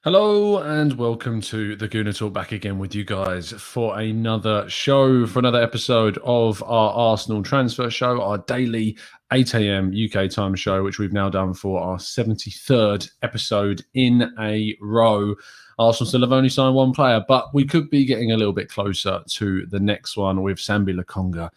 Hello and welcome to the Gooner Talk, back again with you guys for another show, for another episode of our Arsenal transfer show, our daily 8 a.m. UK time show, which we've now done for our 73rd episode in a row. Arsenal still have only signed one player, but we could be getting a little bit closer to the next one with Lokonga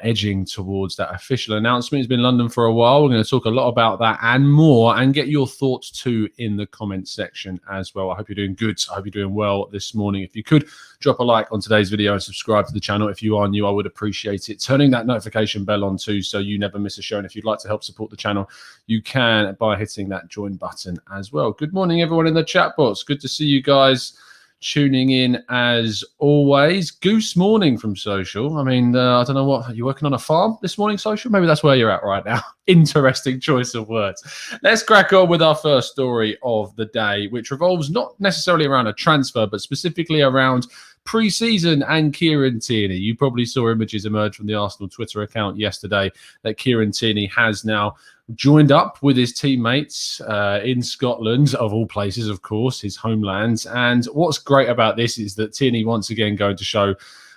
edging towards that official announcement. He's been in London for a while. We're going to talk a lot about that and more, and get your thoughts too in the comments section as well. I hope you're doing good. I hope you're doing well this morning. If you could drop a like on today's video and subscribe to the channel if you are new, I would appreciate it. Turning that notification bell on too, so you never miss a show. And if you'd like to help support the channel, you can by hitting that join button as well. Good morning, everyone in the chat box. Good to see you guys tuning in as always. Goose morning from Social. I mean, I don't know what, are you working on a farm this morning, Social? Maybe that's where you're at right now. Interesting choice of words. Let's crack on with our first story of the day, which revolves not necessarily around a transfer, but specifically around pre-season and Kieran Tierney. You probably saw images emerge from the Arsenal Twitter account yesterday that Kieran Tierney has now joined up with his teammates in Scotland, of all places, of course, his homeland. And what's great about this is that Tierney once again going to show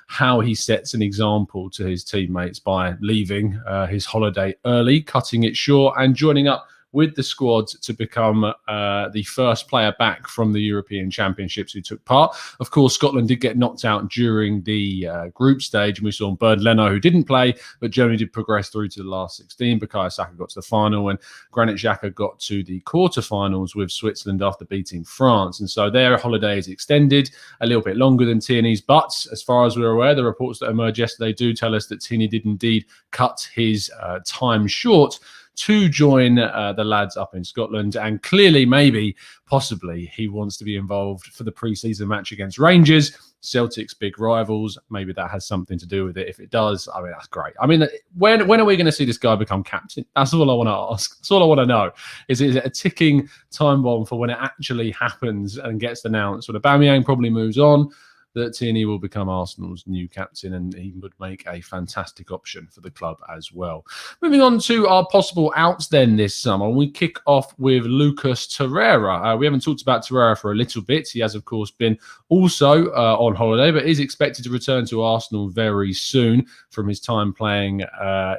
how he sets an example to his teammates by leaving his holiday early, cutting it short, and joining up with the squad to become the first player back from the European Championships who took part. Of course, Scotland did get knocked out during the group stage, and we saw Bernd Leno, who didn't play, but Germany did progress through to the last 16. Bukayo Saka got to the final, and Granit Xhaka got to the quarterfinals with Switzerland after beating France. And so their holiday is extended a little bit longer than Tierney's, but as far as we're aware, the reports that emerged yesterday do tell us that Tierney did indeed cut his time short to join the lads up in Scotland. And clearly, maybe, possibly, he wants to be involved for the pre-season match against Rangers, Celtic's big rivals. Maybe that has something to do with it. If it does, I mean, that's great. I mean, when are we going to see this guy become captain? That's all I want to ask. That's all I want to know. Is it a ticking time bomb for when it actually happens and gets announced? When Aubameyang probably moves on, that Tierney will become Arsenal's new captain, and he would make a fantastic option for the club as well. Moving on to our possible outs then this summer, we kick off with Lucas Torreira. We haven't talked about Torreira for a little bit. He has, of course, been also on holiday, but is expected to return to Arsenal very soon from his time playing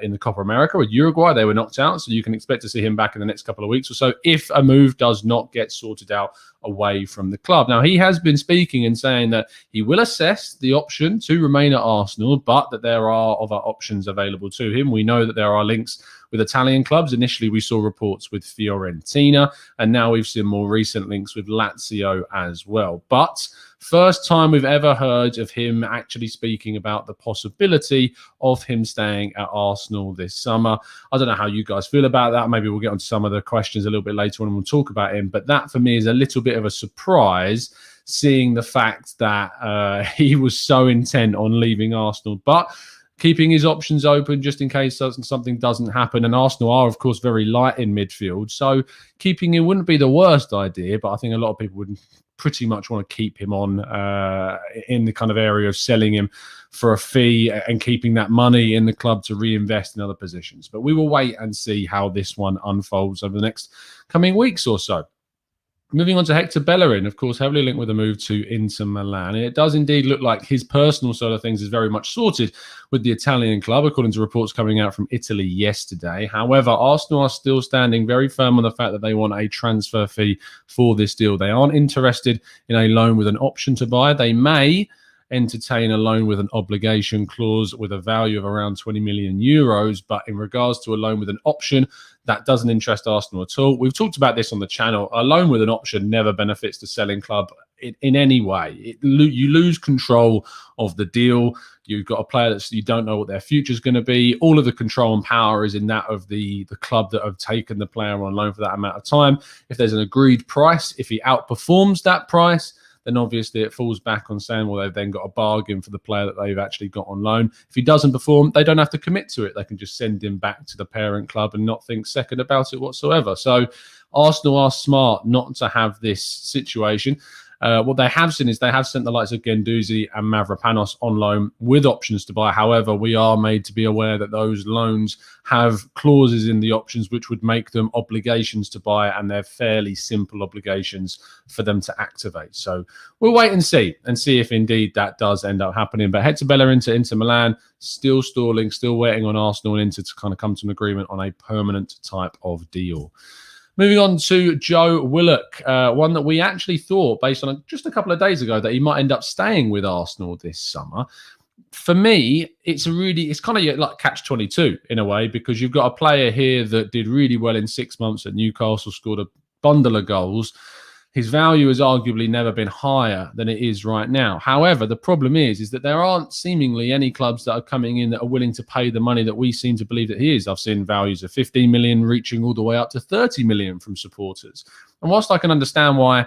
in the Copa America with Uruguay. They were knocked out, so you can expect to see him back in the next couple of weeks or so if a move does not get sorted out away from the club. Now, he has been speaking and saying that he will assess the option to remain at Arsenal, but that there are other options available to him. We know that there are links with Italian clubs. Initially, we saw reports with Fiorentina, and now we've seen more recent links with Lazio as well. But first time we've ever heard of him actually speaking about the possibility of him staying at Arsenal this summer. I don't know how you guys feel about that. Maybe we'll get onto some of the questions a little bit later on and we'll talk about him. But that for me is a little bit of a surprise, seeing the fact that he was so intent on leaving Arsenal. But keeping his options open just in case something doesn't happen. And Arsenal are, of course, very light in midfield. So keeping him wouldn't be the worst idea, but I think a lot of people would pretty much want to keep him on in the kind of area of selling him for a fee and keeping that money in the club to reinvest in other positions. But we will wait and see how this one unfolds over the next coming weeks or so. Moving on to Hector Bellerin, of course, heavily linked with a move to Inter Milan. It does indeed look like his personal side of things is very much sorted with the Italian club, according to reports coming out from Italy yesterday. However, Arsenal are still standing very firm on the fact that they want a transfer fee for this deal. They aren't interested in a loan with an option to buy. They may entertain a loan with an obligation clause with a value of around 20 million euros. But in regards to a loan with an option, that doesn't interest Arsenal at all. We've talked about this on the channel. A loan with an option never benefits the selling club in any way. You lose control of the deal. You've got a player that you don't know what their future is going to be. All of the control and power is in that of the club that have taken the player on loan for that amount of time. If there's an agreed price, if he outperforms that price, then obviously it falls back on saying, well, they've then got a bargain for the player that they've actually got on loan. If he doesn't perform, they don't have to commit to it. They can just send him back to the parent club and not think second about it whatsoever. So Arsenal are smart not to have this situation. What they have seen is they have sent the likes of Guendouzi and Mavropanos on loan with options to buy. However, we are made to be aware that those loans have clauses in the options which would make them obligations to buy, and they're fairly simple obligations for them to activate. So we'll wait and see if indeed that does end up happening. But Hector Bellerin to Inter Milan, still stalling, still waiting on Arsenal and Inter to kind of come to an agreement on a permanent type of deal. Moving on to Joe Willock, one that we actually thought, based on just a couple of days ago, that he might end up staying with Arsenal this summer. For me, it's kind of like catch-22 in a way, because you've got a player here that did really well in 6 months at Newcastle, scored a bundle of goals. His value has arguably never been higher than it is right now. However, the problem is that there aren't seemingly any clubs that are coming in that are willing to pay the money that we seem to believe that he is. I've seen values of 15 million reaching all the way up to 30 million from supporters. And whilst I can understand why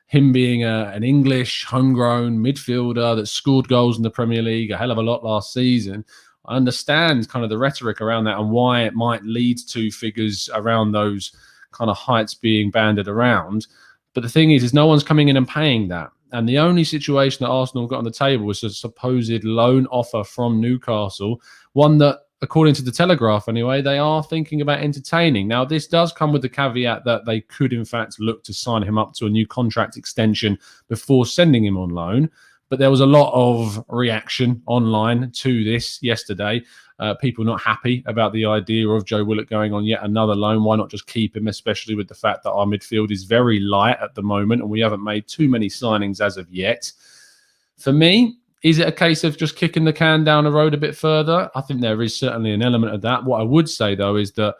him being an English, homegrown midfielder that scored goals in the Premier League a hell of a lot last season, I understand kind of the rhetoric around that and why it might lead to figures around those kind of heights being banded around. But the thing is no one's coming in and paying that. And the only situation that Arsenal got on the table was a supposed loan offer from Newcastle, one that, according to the Telegraph anyway, they are thinking about entertaining. Now, this does come with the caveat that they could, in fact, look to sign him up to a new contract extension before sending him on loan. But there was a lot of reaction online to this yesterday. People not happy about the idea of Joe Willock going on yet another loan. Why not just keep him, especially with the fact that our midfield is very light at the moment and we haven't made too many signings as of yet. For me, is it a case of just kicking the can down the road a bit further? I think there is certainly an element of that. What I would say, though, is that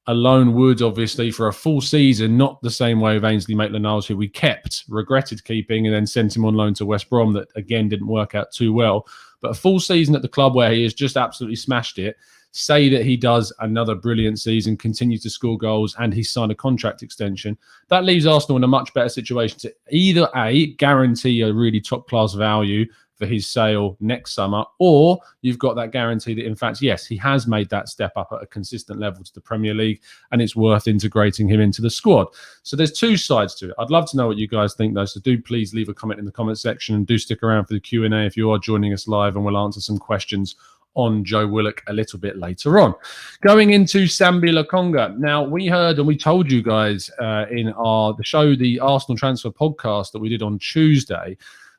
a loan would obviously, for a full season, not the same way of Ainsley Maitland-Niles, who we kept, regretted keeping, and then sent him on loan to West Brom, that again didn't work out too well. But a full season at the club where he has just absolutely smashed it, say that he does another brilliant season, continues to score goals, and he's signed a contract extension, that leaves Arsenal in a much better situation to either A, guarantee a really top-class value for his sale next summer, or you've got that guarantee that, in fact, yes, he has made that step up at a consistent level to the Premier League, and it's worth integrating him into the squad. So there's two sides to it. I'd love to know what you guys think, though, so do please leave a comment in the comment section, and do stick around for the Q&A if you are joining us live, and we'll answer some questions on Joe Willock a little bit later on. Going into Sambi Lokonga. Now, we heard and we told you guys in the Arsenal Transfer podcast that we did on Tuesday,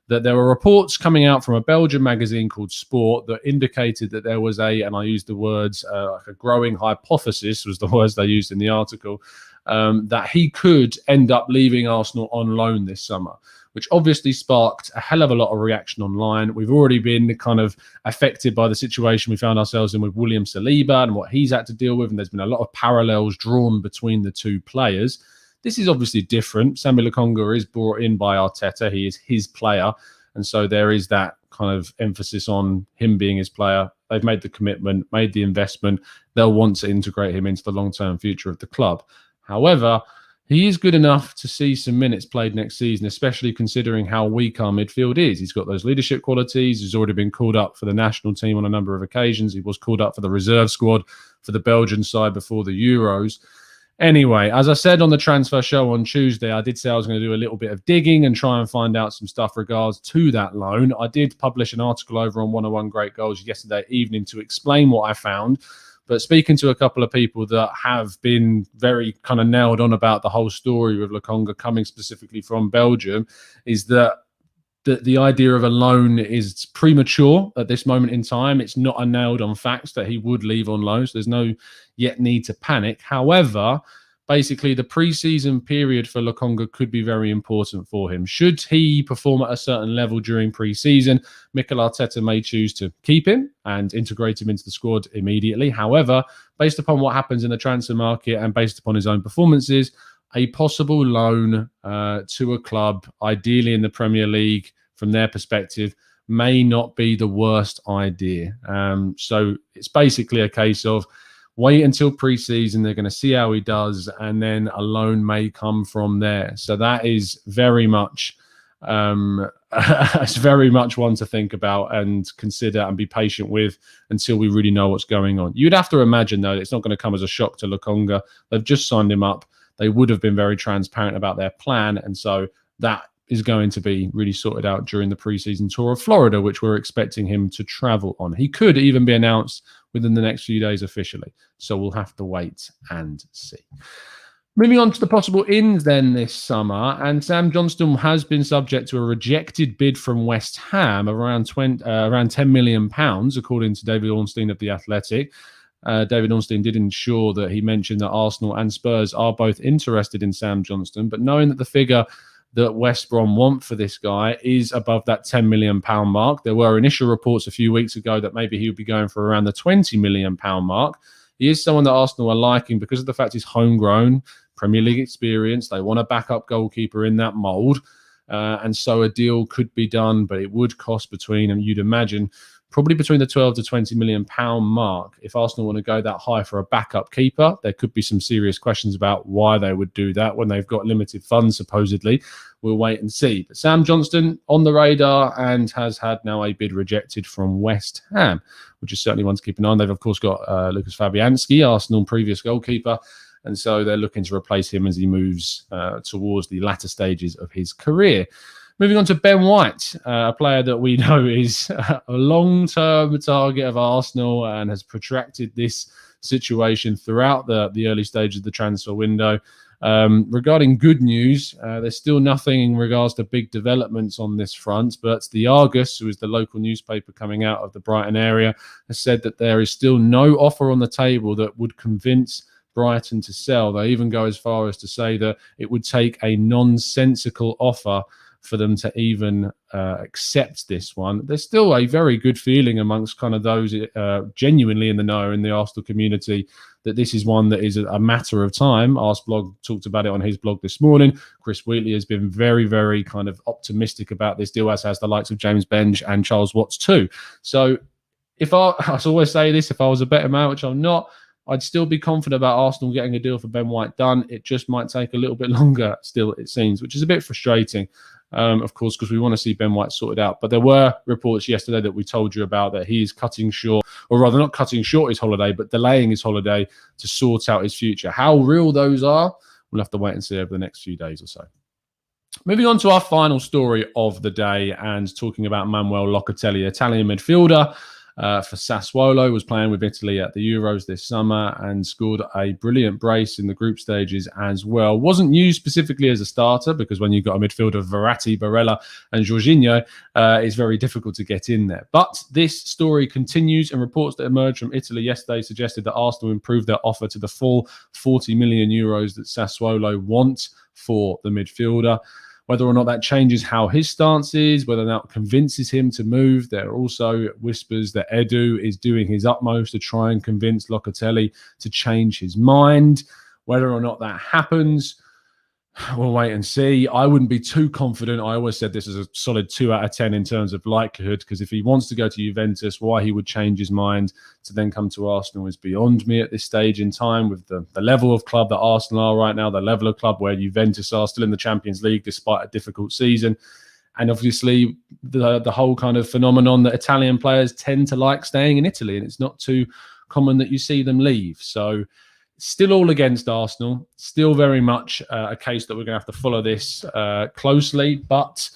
that there were reports coming out from a Belgian magazine called Sport that indicated that there was and I used the words, like a growing hypothesis was the words they used in the article, that he could end up leaving Arsenal on loan this summer, which obviously sparked a hell of a lot of reaction online. We've already been kind of affected by the situation we found ourselves in with William Saliba and what he's had to deal with, and there's been a lot of parallels drawn between the two players. This is obviously different. Sambi Lokonga is brought in by Arteta. He is his player. And so there is that kind of emphasis on him being his player. They've made the commitment, made the investment. They'll want to integrate him into the long-term future of the club. However, he is good enough to see some minutes played next season, especially considering how weak our midfield is. He's got those leadership qualities. He's already been called up for the national team on a number of occasions. He was called up for the reserve squad for the Belgian side before the Euros. Anyway, as I said on the transfer show on Tuesday, I did say I was going to do a little bit of digging and try and find out some stuff regards to that loan. I did publish an article over on 101 Great Goals yesterday evening to explain what I found. But speaking to a couple of people that have been very kind of nailed on about the whole story with Lokonga coming specifically from Belgium, is that the idea of a loan is premature at this moment in time. It's not a nailed on fact that he would leave on loan, so there's no yet need to panic. However, basically the pre-season period for Lokonga could be very important for him. Should he perform at a certain level during pre-season, Mikel Arteta may choose to keep him and integrate him into the squad immediately. However, based upon what happens in the transfer market and based upon his own performances, a possible loan to a club, ideally in the Premier League from their perspective, may not be the worst idea. So it's basically a case of wait until pre-season. They're going to see how he does, and then a loan may come from there. So that is very much it's very much one to think about and consider and be patient with until we really know what's going on. You'd have to imagine, though, it's not going to come as a shock to Lokonga. They've just signed him up. They would have been very transparent about their plan, and so that is going to be really sorted out during the preseason tour of Florida, which we're expecting him to travel on. He could even be announced within the next few days officially. So we'll have to wait and see. Moving on to the possible ins then this summer, and Sam Johnstone has been subject to a rejected bid from West Ham of around £10 million, according to David Ornstein of The Athletic. David Ornstein did ensure that he mentioned that Arsenal and Spurs are both interested in Sam Johnstone, but knowing that the figure that West Brom want for this guy is above that £10 million mark. There were initial reports a few weeks ago that maybe he would be going for around the £20 million mark. He is someone that Arsenal are liking because of the fact he's homegrown, Premier League experience. They want a backup goalkeeper in that mould. And so a deal could be done, but it would cost between, and you'd imagine, probably between the 12 to 20 million pound mark. If Arsenal want to go that high for a backup keeper, there could be some serious questions about why they would do that when they've got limited funds, supposedly. We'll wait and see. But Sam Johnstone on the radar and has had now a bid rejected from West Ham, which is certainly one to keep an eye on. They've, of course, got Lucas Fabianski, Arsenal previous goalkeeper, and so they're looking to replace him as he moves towards the latter stages of his career. Moving on to Ben White, a player that we know is a long-term target of Arsenal and has protracted this situation throughout the early stages of the transfer window. Regarding good news, there's still nothing in regards to big developments on this front, but the Argus, who is the local newspaper coming out of the Brighton area, has said that there is still no offer on the table that would convince Brighton to sell. They even go as far as to say that it would take a nonsensical offer for them to even accept this one. There's still a very good feeling amongst kind of those genuinely in the know in the Arsenal community that this is one that is a matter of time. Arseblog talked about it on his blog this morning. Chris Wheatley has been very, very kind of optimistic about this deal, as has the likes of James Benge and Charles Watts too. So if I always say this, if I was a better man, which I'm not, I'd still be confident about Arsenal getting a deal for Ben White done. It just might take a little bit longer still, it seems, which is a bit frustrating. Of course, because we want to see Ben White sorted out. But there were reports yesterday that we told you about that he is cutting short, or rather not cutting short his holiday, but delaying his holiday to sort out his future. How real those are, we'll have to wait and see over the next few days or so. Moving on to our final story of the day and talking about Manuel Locatelli, Italian midfielder for Sassuolo, was playing with Italy at the Euros this summer and scored a brilliant brace in the group stages as well. Wasn't used specifically as a starter because when you've got a midfielder of Verratti, Barella and Jorginho, it's very difficult to get in there. But this story continues, and reports that emerged from Italy yesterday suggested that Arsenal improved their offer to the full 40 million euros that Sassuolo want for the midfielder. Whether or not that changes how his stance is, whether that convinces him to move. There are also whispers that Edu is doing his utmost to try and convince Locatelli to change his mind. Whether or not that happens, we'll wait and see. I wouldn't be too confident. I always said this is a solid 2 out of 10 in terms of likelihood, because if he wants to go to Juventus, why he would change his mind to then come to Arsenal is beyond me at this stage in time, with the level of club that Arsenal are right now, the level of club where Juventus are still in the Champions League despite a difficult season. And obviously the whole kind of phenomenon that Italian players tend to like staying in Italy, and it's not too common that you see them leave. So still all against Arsenal, still very much a case that we're going to have to follow this closely, but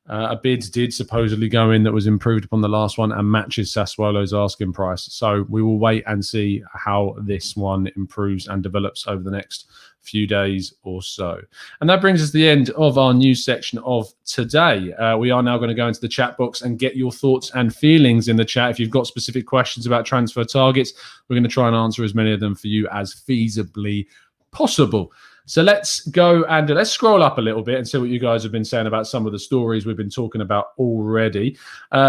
a bid did supposedly go in that was improved upon the last one and matches Sassuolo's asking price. So we will wait and see how this one improves and develops over the next few days or so. And that brings us to the end of our news section of today. We are now going to go into the chat box and get your thoughts and feelings in the chat. If you've got specific questions about transfer targets, we're going to try and answer as many of them for you as feasibly possible. So let's go and let's scroll up a little bit and see what you guys have been saying about some of the stories we've been talking about already.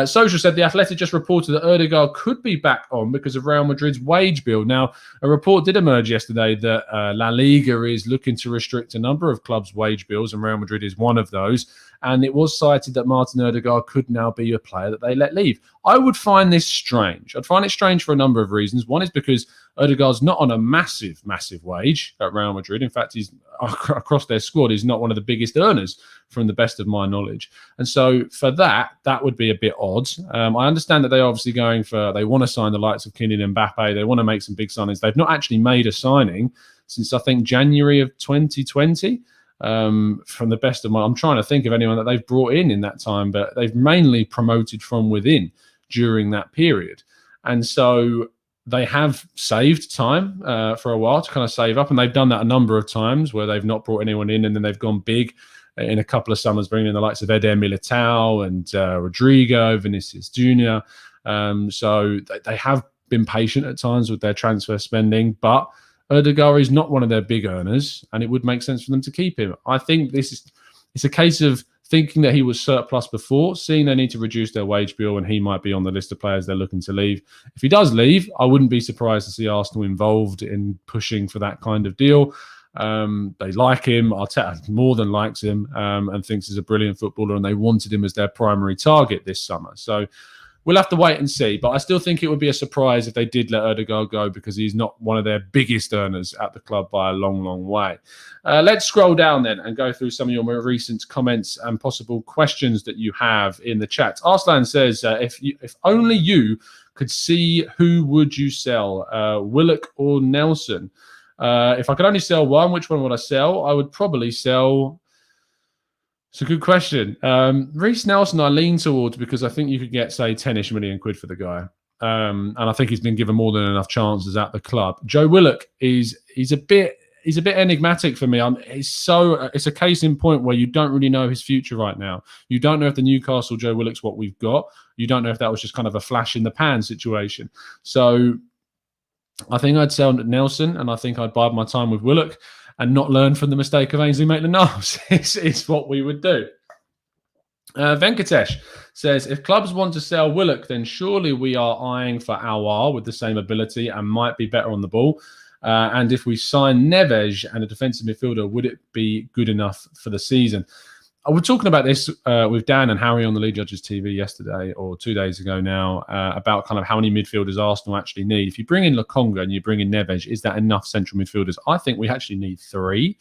Social said The Athletic just reported that Ødegaard could be back on because of Real Madrid's wage bill. Now, a report did emerge yesterday that La Liga is looking to restrict a number of clubs' wage bills, and Real Madrid is one of those. And it was cited that Martin Ødegaard could now be a player that they let leave. I would find this strange. I'd find it strange for a number of reasons. One is because Ødegaard's not on a massive wage at Real Madrid. In fact, he's across their squad, he's not one of the biggest earners from the best of my knowledge. And so for that would be a bit odd. I understand that they're obviously they want to sign the likes of Kylian Mbappe. They want to make some big signings. They've not actually made a signing since, I think, January of 2020. from the best of my... I'm trying to think of anyone that they've brought in that time, but they've mainly promoted from within during that period. And so they have saved time for a while to kind of save up, and they've done that a number of times where they've not brought anyone in and then they've gone big in a couple of summers, bringing in the likes of Eder Militao and Rodrigo, Vinicius Jr. So they have been patient at times with their transfer spending, but Ødegaard is not one of their big earners, and it would make sense for them to keep him. I think it's a case of thinking that he was surplus before, seeing they need to reduce their wage bill, and he might be on the list of players they're looking to leave. If he does leave, I wouldn't be surprised to see Arsenal involved in pushing for that kind of deal. They like him. Arteta more than likes him and thinks he's a brilliant footballer, and they wanted him as their primary target this summer. So we'll have to wait and see. But I still think it would be a surprise if they did let Ødegaard go, because he's not one of their biggest earners at the club by a long, long way. Let's scroll down then and go through some of your more recent comments and possible questions that you have in the chat. Arslan says, if only you could see, who would you sell, Willock or Nelson? If I could only sell one, which one would I sell? I would probably sell... It's a good question. Reece Nelson I lean towards, because I think you could get, say, 10-ish million quid for the guy. And I think he's been given more than enough chances at the club. Joe Willock he's a bit enigmatic for me. It's a case in point where you don't really know his future right now. You don't know if the Newcastle Joe Willock's what we've got. You don't know if that was just kind of a flash in the pan situation. So I think I'd sell Nelson, and I think I'd bide my time with Willock and not learn from the mistake of Ainsley Maitland-Niles. It's what we would do. Venkatesh says, if clubs want to sell Willock, then surely we are eyeing for Aouar with the same ability and might be better on the ball. And if we sign Neves and a defensive midfielder, would it be good enough for the season? I was talking about this with Dan and Harry on the League Judges TV yesterday, or 2 days ago now, about kind of how many midfielders Arsenal actually need. If you bring in Lokonga and you bring in Neves, is that enough central midfielders? I think we actually need 3,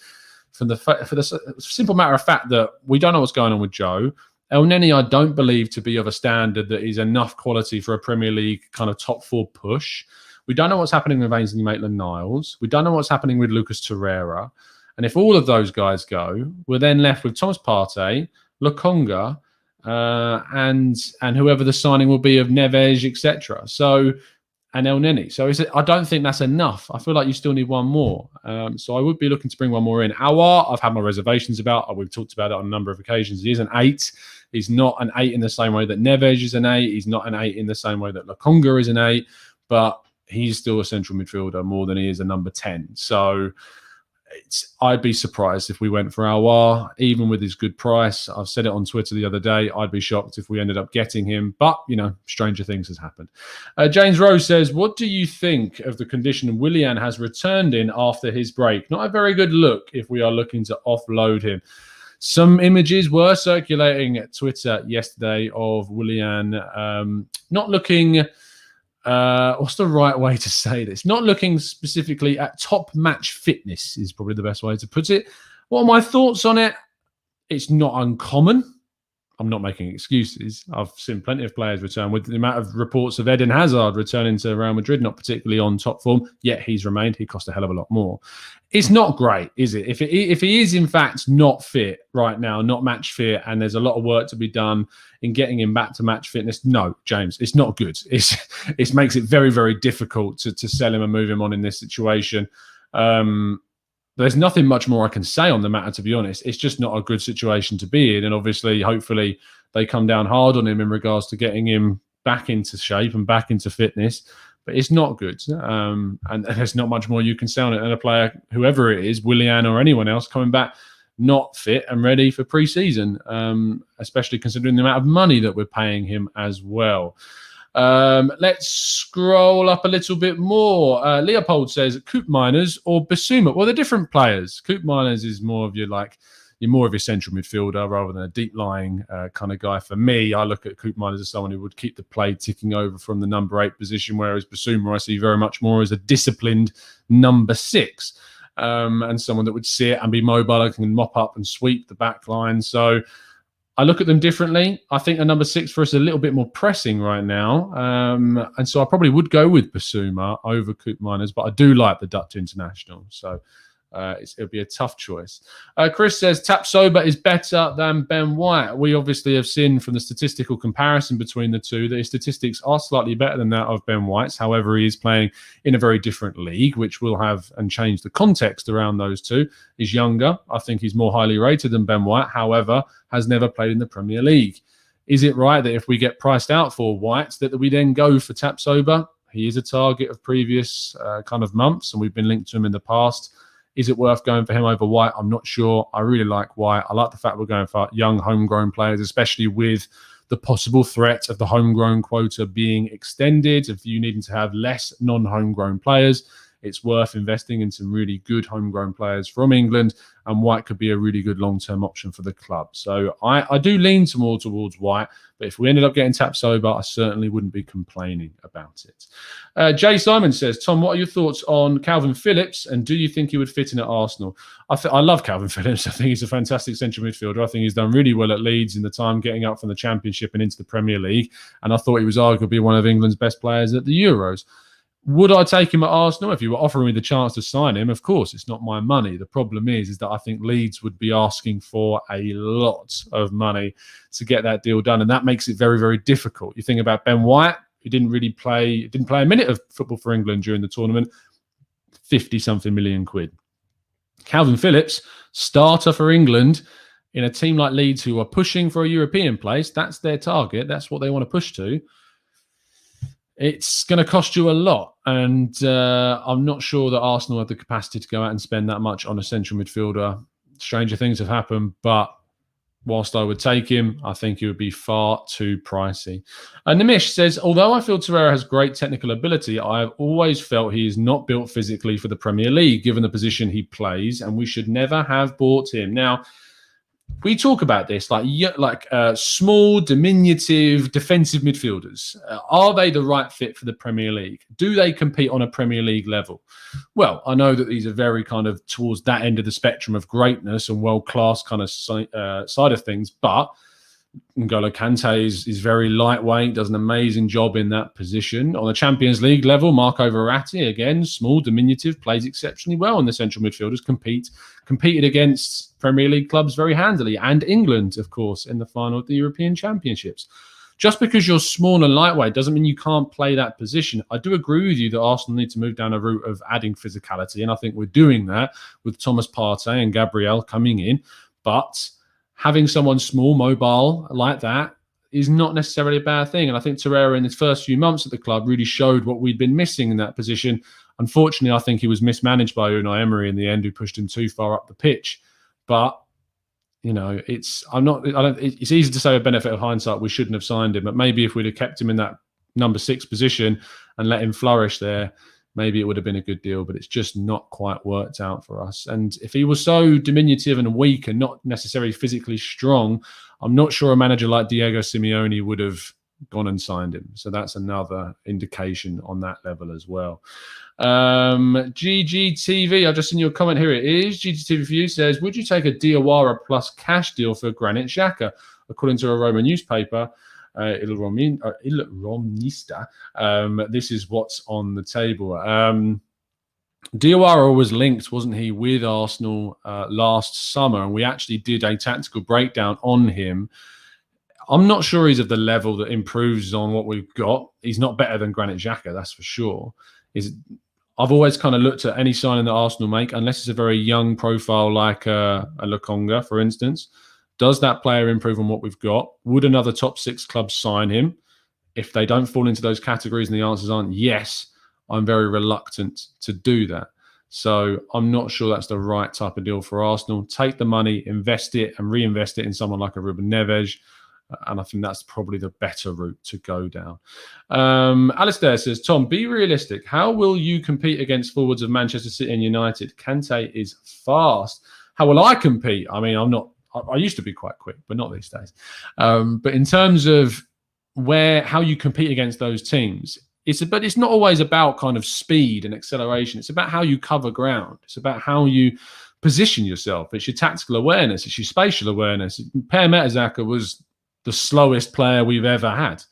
for the simple matter of fact that we don't know what's going on with Joe. El Neni, I don't believe to be of a standard that is enough quality for a Premier League kind of top 4 push. We don't know what's happening with Ainsley Maitland-Niles. We don't know what's happening with Lucas Torreira. And if all of those guys go, we're then left with Thomas Partey, Lokonga, and whoever the signing will be of Neves, etc. So, and El Neni. So I don't think that's enough. I feel like you still need one more. So I would be looking to bring one more in. Aouar, I've had my reservations about. We've talked about it on a number of occasions. He is an 8. He's not an 8 in the same way that Neves is an 8. He's not an 8 in the same way that Lokonga is an 8. But he's still a central midfielder more than he is a number 10. So I'd be surprised if we went for Aouar, even with his good price. I've said it on Twitter the other day. I'd be shocked if we ended up getting him. But, stranger things has happened. James Rose says, what do you think of the condition Willian has returned in after his break? Not a very good look if we are looking to offload him. Some images were circulating at Twitter yesterday of Willian not looking... what's the right way to say this? Not looking specifically at top match fitness is probably the best way to put it. What are my thoughts on it? It's not uncommon. I'm not making excuses. I've seen plenty of players return with the amount of reports of Eden Hazard returning to Real Madrid, not particularly on top form, yet he's remained. He cost a hell of a lot more. It's not great, is it? If he is, in fact, not fit right now, not match fit, and there's a lot of work to be done in getting him back to match fitness, no, James, it's not good. It makes it very, very difficult to sell him and move him on in this situation. There's nothing much more I can say on the matter, to be honest. It's just not a good situation to be in. And obviously, hopefully, they come down hard on him in regards to getting him back into shape and back into fitness. But it's not good. And there's not much more you can say on it. And a player, whoever it is, Willian or anyone else, coming back not fit and ready for pre-season, especially considering the amount of money that we're paying him as well. Let's scroll up a little bit more. Leopold says, Coop Miners or Basuma? Well, they're different players. Coop Miners is more of your central midfielder rather than a deep-lying kind of guy. For me, I look at Coop Miners as someone who would keep the play ticking over from the number 8 position, whereas Basuma I see very much more as a disciplined number 6 and someone that would sit and be mobile and can mop up and sweep the back line. So I look at them differently. I think a number 6 for us is a little bit more pressing right now. And so I probably would go with Basuma over Coop Miners, but I do like the Dutch international. So It'll be a tough choice. Chris says Tapsoba is better than Ben White. We obviously have seen from the statistical comparison between the two that his statistics are slightly better than that of Ben White's. However, he is playing in a very different league, which will have and change the context around those two. He's younger. I think he's more highly rated than Ben White. However, has never played in the Premier League. Is it right that if we get priced out for White, that we then go for Tapsoba? He is a target of previous kind of months, and we've been linked to him in the past. Is it worth going for him over White? I'm not sure. I really like White. I like the fact we're going for young homegrown players, especially with the possible threat of the homegrown quota being extended. If you needing to have less non-homegrown players, it's worth investing in some really good homegrown players from England, and White could be a really good long-term option for the club. So I do lean more towards White, but if we ended up getting Tapsoba, I certainly wouldn't be complaining about it. Jay Simon says, Tom, what are your thoughts on Calvin Phillips, and do you think he would fit in at Arsenal? I love Calvin Phillips. I think he's a fantastic central midfielder. I think he's done really well at Leeds in the time getting up from the Championship and into the Premier League, and I thought he was arguably one of England's best players at the Euros. Would I take him at Arsenal? If you were offering me the chance to sign him, of course, it's not my money. The problem is that I think Leeds would be asking for a lot of money to get that deal done, and that makes it very, very difficult. You think about Ben White, who didn't play a minute of football for England during the tournament, 50-something million quid. Calvin Phillips, starter for England in a team like Leeds who are pushing for a European place. That's their target. That's what they want to push to. It's going to cost you a lot, and I'm not sure that Arsenal have the capacity to go out and spend that much on a central midfielder. Stranger things have happened, but whilst I would take him, I think it would be far too pricey. And Nimish says, although I feel Torreira has great technical ability, I have always felt he is not built physically for the Premier League, given the position he plays, and we should never have bought him. Now, we talk about this like small, diminutive, defensive midfielders. Are they the right fit for the Premier League? Do they compete on a Premier League level? Well, I know that these are very kind of towards that end of the spectrum of greatness and world-class kind of side of things, but N'Golo Kante is very lightweight, does an amazing job in that position. On the Champions League level, Marco Verratti, again, small, diminutive, plays exceptionally well, and the central midfielders competed against Premier League clubs very handily, and England, of course, in the final of the European Championships. Just because you're small and lightweight doesn't mean you can't play that position. I do agree with you that Arsenal need to move down a route of adding physicality, and I think we're doing that with Thomas Partey and Gabriel coming in, but having someone small, mobile like that is not necessarily a bad thing. And I think Torreira in his first few months at the club really showed what we'd been missing in that position. Unfortunately, I think he was mismanaged by Unai Emery in the end, who pushed him too far up the pitch. But, you know, it's easy to say with benefit of hindsight, we shouldn't have signed him. But maybe if we'd have kept him in that number 6 position and let him flourish there, maybe it would have been a good deal, but it's just not quite worked out for us. And if he was so diminutive and weak and not necessarily physically strong, I'm not sure a manager like Diego Simeone would have gone and signed him. So that's another indication on that level as well. GGTV, I've just seen your comment. Here it is. GGTV for you says, would you take a Diawara plus cash deal for Granit Xhaka? According to a Roman newspaper, Il Romnista, this is what's on the table. Diawara was linked, wasn't he, with Arsenal last summer, and we actually did a tactical breakdown on him. I'm not sure he's of the level that improves on what we've got. He's not better than Granit Xhaka, that's for sure. I've always kind of looked at any signing that Arsenal make, unless it's a very young profile like a Lokonga, for instance. Does that player improve on what we've got? Would another top 6 club sign him? If they don't fall into those categories and the answers aren't yes, I'm very reluctant to do that. So I'm not sure that's the right type of deal for Arsenal. Take the money, invest it, and reinvest it in someone like a Ruben Neves. And I think that's probably the better route to go down. Alistair says, Tom, be realistic. How will you compete against forwards of Manchester City and United? Kante is fast. How will I compete? I mean, I used to be quite quick, but not these days. But in terms of how you compete against those teams, it's not always about kind of speed and acceleration. It's about how you cover ground. It's about how you position yourself. It's your tactical awareness. It's your spatial awareness. Per Mertesacker was the slowest player we've ever had.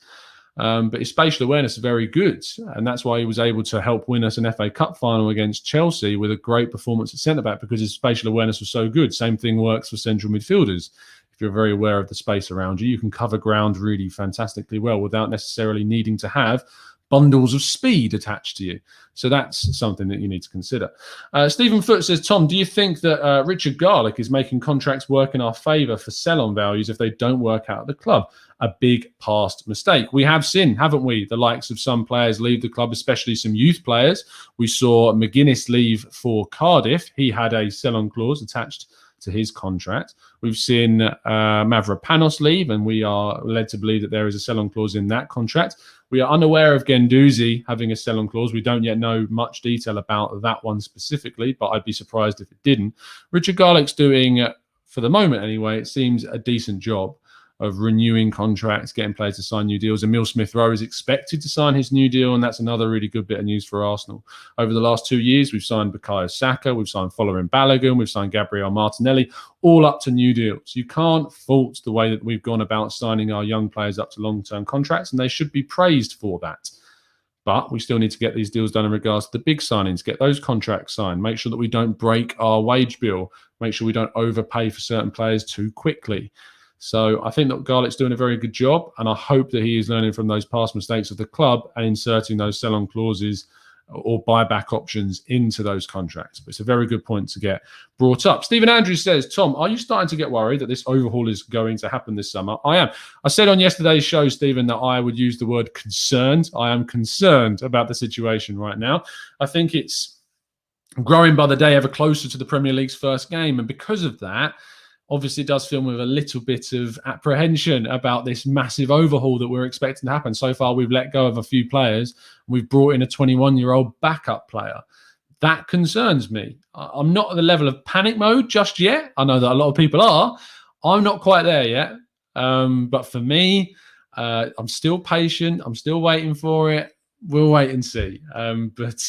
But his spatial awareness is very good, and that's why he was able to help win us an FA Cup final against Chelsea with a great performance at centre-back, because his spatial awareness was so good. Same thing works for central midfielders. If you're very aware of the space around you, you can cover ground really fantastically well without necessarily needing to have bundles of speed attached to you. So that's something that you need to consider. Stephen Foote says, Tom, do you think that Richard Garlick is making contracts work in our favour for sell-on values if they don't work out at the club? A big past mistake. We have seen, haven't we, the likes of some players leave the club, especially some youth players. We saw McGuinness leave for Cardiff. He had a sell-on clause attached to his contract. We've seen Mavropanos leave, and we are led to believe that there is a sell-on clause in that contract. We are unaware of Guendouzi having a sell-on clause. We don't yet know much detail about that one specifically, but I'd be surprised if it didn't. Richard Garlick's doing, for the moment anyway, it seems a decent job of renewing contracts, getting players to sign new deals. Emile Smith-Rowe is expected to sign his new deal, and that's another really good bit of news for Arsenal. Over the last 2 years, we've signed Bukayo Saka, we've signed Bellerin Balogun, we've signed Gabriel Martinelli, all up to new deals. You can't fault the way that we've gone about signing our young players up to long-term contracts, and they should be praised for that. But we still need to get these deals done in regards to the big signings, get those contracts signed, make sure that we don't break our wage bill, make sure we don't overpay for certain players too quickly. So I think that Garlick's doing a very good job, and I hope that he is learning from those past mistakes of the club and inserting those sell-on clauses or buyback options into those contracts. But it's a very good point to get brought up. Stephen Andrews says, Tom, are you starting to get worried that this overhaul is going to happen this summer? I am. I said on yesterday's show, Stephen, that I would use the word concerned. I am concerned about the situation right now. I think it's growing by the day ever closer to the Premier League's first game, and because of that, obviously, it does fill me with a little bit of apprehension about this massive overhaul that we're expecting to happen. So far, we've let go of a few players. We've brought in a 21-year-old backup player. That concerns me. I'm not at the level of panic mode just yet. I know that a lot of people are. I'm not quite there yet. But for me, I'm still patient. I'm still waiting for it. We'll wait and see. But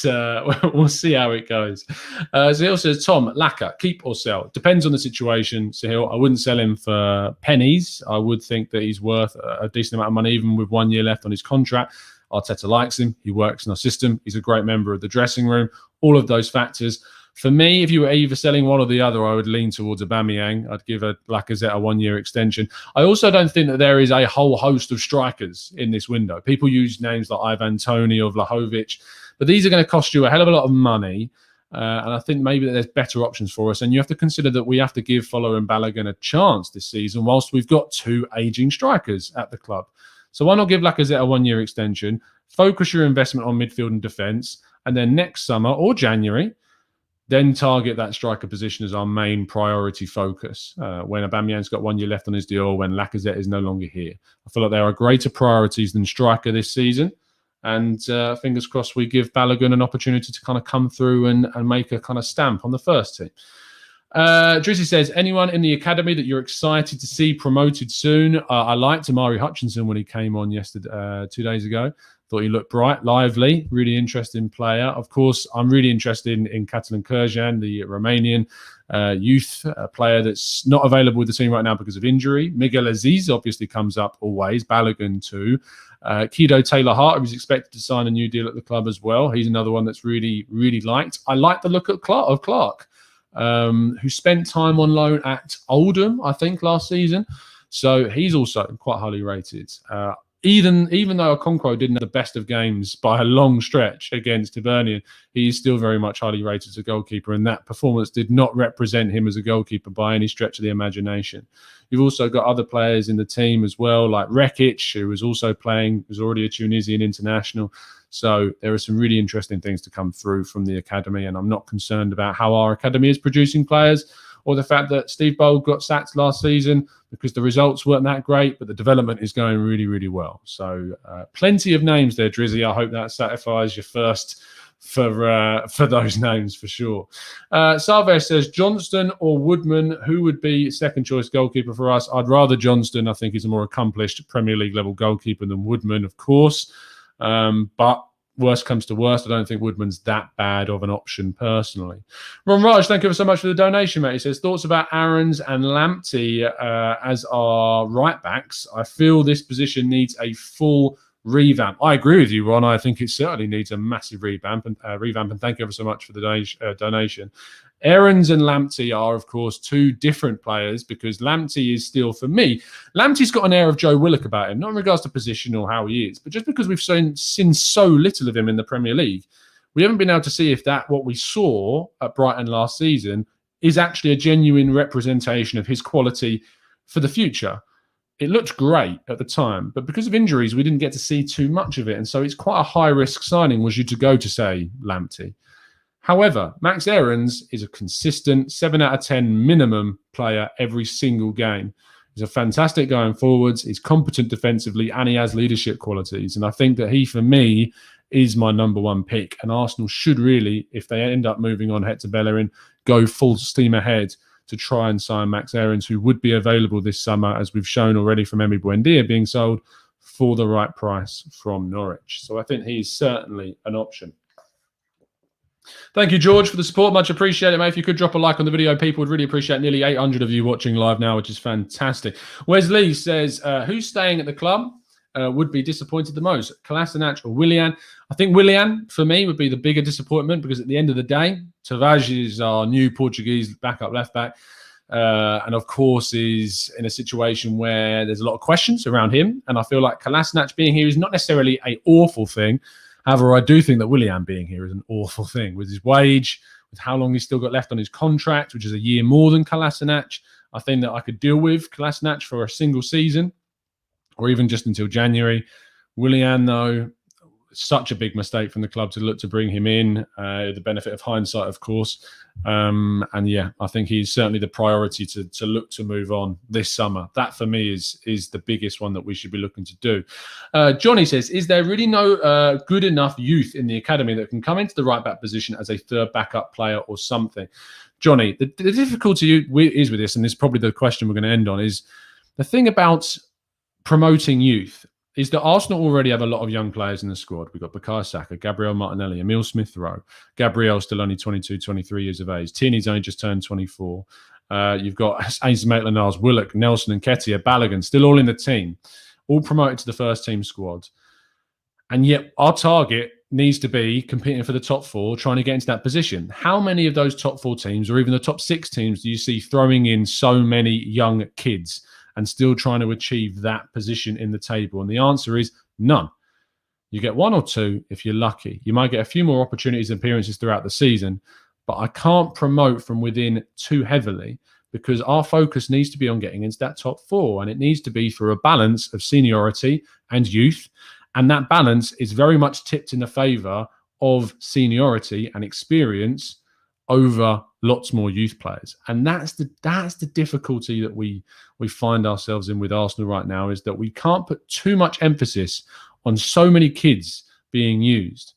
we'll see how it goes. Sahil says, Tom, Laka, keep or sell? Depends on the situation, Sahil. I wouldn't sell him for pennies. I would think that he's worth a decent amount of money, even with 1 year left on his contract. Arteta likes him. He works in our system. He's a great member of the dressing room. All of those factors. For me, if you were either selling one or the other, I would lean towards Aubameyang. I'd give Lacazette a 1 year extension. I also don't think that there is a whole host of strikers in this window. People use names like Ivan Toney or Vlahovic, but these are going to cost you a hell of a lot of money. And I think maybe that there's better options for us. And you have to consider that we have to give Follow and Balogun a chance this season whilst we've got two aging strikers at the club. So why not give Lacazette a 1 year extension, focus your investment on midfield and defence, and then next summer or January, then target that striker position as our main priority focus when Aubameyang's got 1 year left on his deal, when Lacazette is no longer here. I feel like there are greater priorities than striker this season. And fingers crossed we give Balogun an opportunity to kind of come through and make a kind of stamp on the first team. Drizzy says, anyone in the academy that you're excited to see promoted soon? I liked Amari Hutchinson when he came on yesterday, 2 days ago. Thought he looked bright, lively, really interesting player. Of course, I'm really interested in Catalin Kurjan, the Romanian youth player that's not available with the team right now because of injury. Miguel Aziz obviously comes up always. Balogun too. Kido Taylor-Hart, who's expected to sign a new deal at the club as well. He's another one that's really, really liked. I like the look of Clark, who spent time on loan at Oldham, I think, last season. So he's also quite highly rated. Even though Okonkwo didn't have the best of games by a long stretch against Hibernian, he is still very much highly rated as a goalkeeper, and that performance did not represent him as a goalkeeper by any stretch of the imagination. You've also got other players in the team as well, like Rekic, who was also playing, was already a Tunisian international. So there are some really interesting things to come through from the academy, and I'm not concerned about how our academy is producing players, or the fact that Steve Bold got sacked last season because the results weren't that great, but the development is going really, really well. So plenty of names there, Drizzy. I hope that satisfies your first for those names for sure. Salve says, Johnstone or Woodman, who would be second choice goalkeeper for us? I'd rather Johnstone. I think he's a more accomplished Premier League level goalkeeper than Woodman, of course. But worst comes to worst, I don't think Woodman's that bad of an option personally. Ron Raj, thank you so much for the donation, mate. He says, thoughts about Aarons and Lamptey as our right backs. I feel this position needs a full revamp. I agree with you, Ron. I think it certainly needs a massive revamp. And thank you ever so much for the donation. Aarons and Lamptey are, of course, two different players because Lamptey is still, for me, Lamptey's got an air of Joe Willock about him, not in regards to position or how he is, but just because we've seen so little of him in the Premier League, we haven't been able to see if what we saw at Brighton last season is actually a genuine representation of his quality for the future. It looked great at the time, but because of injuries, we didn't get to see too much of it. And so it's quite a high-risk signing was you to go to, say, Lamptey. However, Max Aarons is a consistent 7 out of 10 minimum player every single game. He's a fantastic going forwards. He's competent defensively, and he has leadership qualities. And I think that he, for me, is my number one pick. And Arsenal should really, if they end up moving on Hector Bellerin, go full steam ahead to try and sign Max Aarons, who would be available this summer, as we've shown already from Emi Buendia being sold for the right price from Norwich. So I think he's certainly an option. Thank you, George, for the support. Much appreciated, mate. If you could drop a like on the video, people would really appreciate it. Nearly 800 of you watching live now, which is fantastic. Wesley says, who's staying at the club would be disappointed the most? Kolasinac or Willian? I think Willian, for me, would be the bigger disappointment because at the end of the day, Tavares is our new Portuguese backup left-back. And, of course, is in a situation where there's a lot of questions around him. And I feel like Kolasinac being here is not necessarily an awful thing. However, I do think that Willian being here is an awful thing with his wage, with how long he's still got left on his contract, which is a year more than Kolasinac. I think that I could deal with Kolasinac for a single season or even just until January. Willian, though, such a big mistake from the club to look to bring him in. The benefit of hindsight, of course. And yeah, I think he's certainly the priority to look to move on this summer. That for me is the biggest one that we should be looking to do. Johnny says, is there really no good enough youth in the academy that can come into the right back position as a third backup player or something? Johnny, the difficulty is with this, and this is probably the question we're going to end on, is the thing about promoting youth is that Arsenal already have a lot of young players in the squad. We've got Bukayo Saka, Gabriel Martinelli, Emile Smith-Rowe. Gabriel's still only 22, 23 years of age. Tierney's only just turned 24. You've got Ainsley Maitland-Niles, Willock, Nelson Nketiah, Balogun, still all in the team, all promoted to the first team squad. And yet our target needs to be competing for the top four, trying to get into that position. How many of those top four teams or even the top six teams do you see throwing in so many young kids and still trying to achieve that position in the table? And the answer is none. You get one or two if you're lucky. You might get a few more opportunities and appearances throughout the season, but I can't promote from within too heavily because our focus needs to be on getting into that top four, and it needs to be through a balance of seniority and youth. And that balance is very much tipped in the favour of seniority and experience over lots more youth players. And that's the difficulty that we find ourselves in with Arsenal right now, is that we can't put too much emphasis on so many kids being used.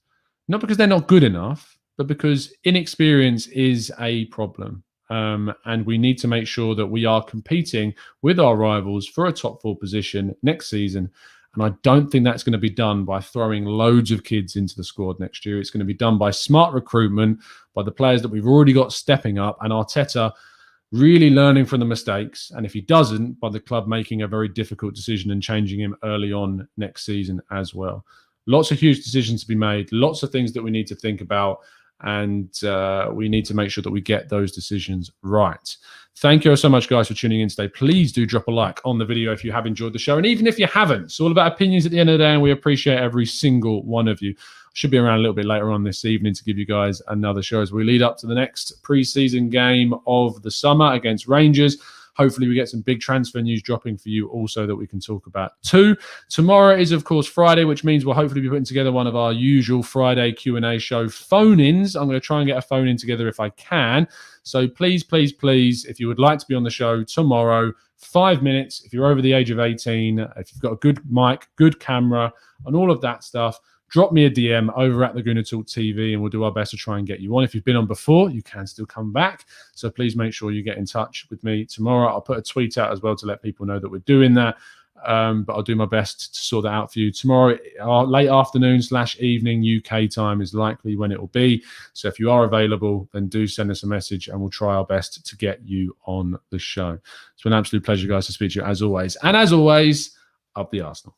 Not because they're not good enough, but because inexperience is a problem. And we need to make sure that we are competing with our rivals for a top four position next season. And I don't think that's going to be done by throwing loads of kids into the squad next year. It's going to be done by smart recruitment, by the players that we've already got stepping up, and Arteta really learning from the mistakes. And if he doesn't, by the club making a very difficult decision and changing him early on next season as well. Lots of huge decisions to be made, lots of things that we need to think about. And we need to make sure that we get those decisions right. Thank you so much, guys, for tuning in today. Please do drop a like on the video if you have enjoyed the show. And even if you haven't, it's all about opinions at the end of the day, and we appreciate every single one of you. Should be around a little bit later on this evening to give you guys another show as we lead up to the next pre-season game of the summer against Rangers. Hopefully we get some big transfer news dropping for you also that we can talk about too. Tomorrow is, of course, Friday, which means we'll hopefully be putting together one of our usual Friday Q&A show phone-ins. I'm going to try and get a phone-in together if I can. So please, please, please, if you would like to be on the show tomorrow, 5 minutes, if you're over the age of 18, if you've got a good mic, good camera, and all of that stuff, drop me a DM over at the Gooner Talk TV and we'll do our best to try and get you on. If you've been on before, you can still come back. So please make sure you get in touch with me tomorrow. I'll put a tweet out as well to let people know that we're doing that. But I'll do my best to sort that out for you. Tomorrow, late afternoon / evening UK time is likely when it will be. So if you are available, then do send us a message and we'll try our best to get you on the show. It's been an absolute pleasure, guys, to speak to you as always. And as always, up the Arsenal.